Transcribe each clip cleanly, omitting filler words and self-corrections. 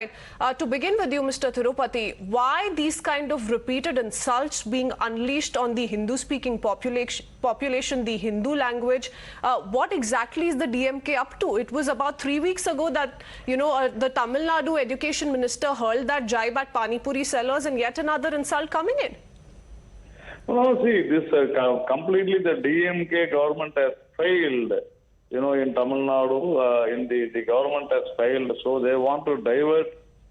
To begin with you, Mr. Tirupati, why these kind of repeated insults being unleashed on the Hindu-speaking population, the Hindu language? What exactly is the DMK up to? It was about 3 weeks ago that, the Tamil Nadu education minister hurled that jibe at pani-puri sellers, and yet another insult coming in. Well, see, this completely the DMK government has failed. In Tamil Nadu, the government has failed, so they want to divert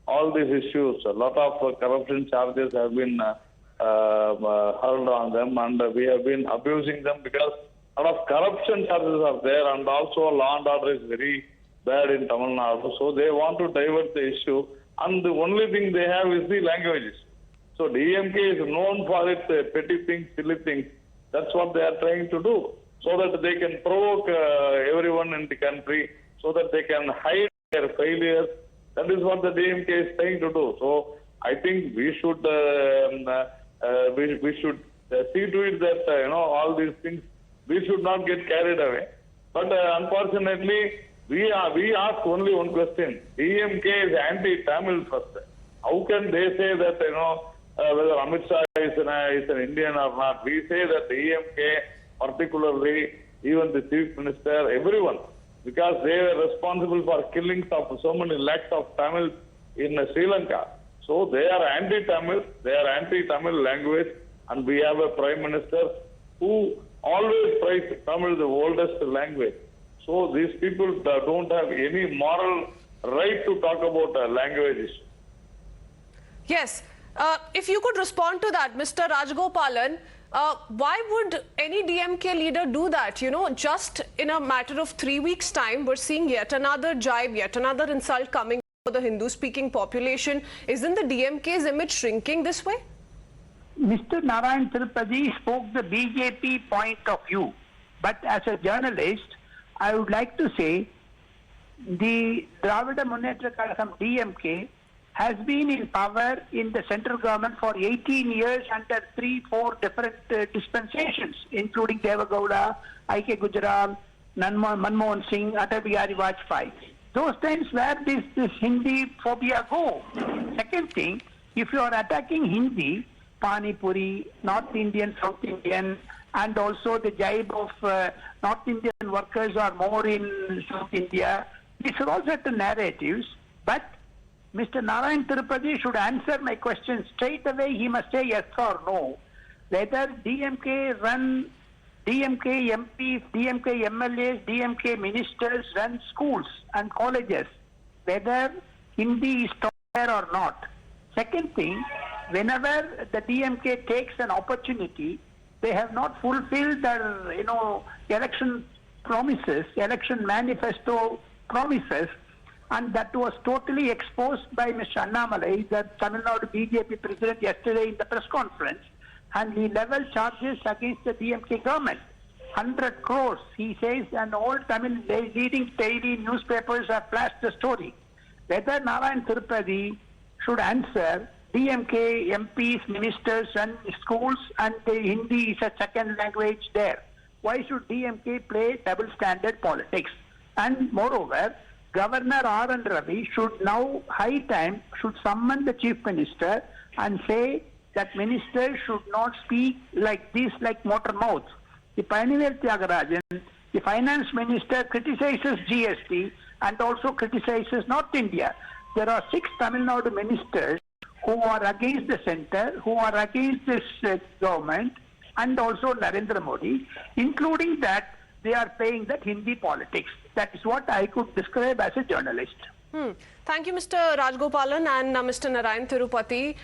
all these issues. A lot of corruption charges have been hurled on them, and we have been abusing them because a lot of corruption charges are there, and also law and order is very bad in Tamil Nadu. So they want to divert the issue, and the only thing they have is the languages. So DMK is known for its petty things, silly things. That's what they are trying to do, so that they can provoke everyone in the country, so that they can hide their failures. That is what the DMK is trying to do. So I think we should see to it that all these things, we should not get carried away. But unfortunately, we ask only one question: DMK is anti-Tamil first. How can they say that whether Amit Shah is an Indian or not? We say that DMK, particularly even the Chief Minister, everyone, because they were responsible for killings of so many lakhs of Tamils in Sri Lanka. So they are anti-Tamil, they are anti-Tamil language, and we have a Prime Minister who always praised Tamil, the oldest language. So these people don't have any moral right to talk about languages. Yes. If you could respond to that, Mr. Rajgopalan, why would any DMK leader do that? Just in a matter of 3 weeks' time, we're seeing yet another jibe, yet another insult coming for the Hindu-speaking population. Isn't the DMK's image shrinking this way? Mr. Narayan Tirupati spoke the BJP point of view. But as a journalist, I would like to say the Dravida Munnetra Kazhagam DMK has been in power in the central government for 18 years under 3-4 different dispensations, including Devagowda, I.K. Gujral, Manmohan Singh, Atal Bihari Vajpayee. Those times where this Hindi phobia go. Second thing, if you are attacking Hindi, pani-puri, North Indian, South Indian, and also the jibe of North Indian workers are more in South India, these are all certain narratives, but Mr. Narayan Tirupati should answer my question straight away. He must say yes or no. Whether DMK run, DMK MPs, DMK MLAs, DMK ministers run schools and colleges, whether Hindi is taught there or not. Second thing, whenever the DMK takes an opportunity, they have not fulfilled their, election promises, election manifesto promises, and that was totally exposed by Mr. Annamalai, the Tamil Nadu BJP president, yesterday in the press conference, and he leveled charges against the DMK government. 100 crores, he says, and all Tamil leading daily newspapers have flashed the story. Whether Narayan Tirupati should answer, DMK MPs, ministers run schools, and the Hindi is a second language there. Why should DMK play double standard politics? And moreover, Governor R.N. Ravi should now, high time, should summon the Chief Minister and say that ministers should not speak like this, like motor mouth. The Pioneer Tyagarajan, the Finance Minister, criticizes GST and also criticizes North India. There are 6 Tamil Nadu ministers who are against the centre, who are against this government, and also Narendra Modi, including that they are playing that Hindi politics. That is what I could describe as a journalist. Thank you, Mr. Rajgopalan and Mr. Narayan Tirupati.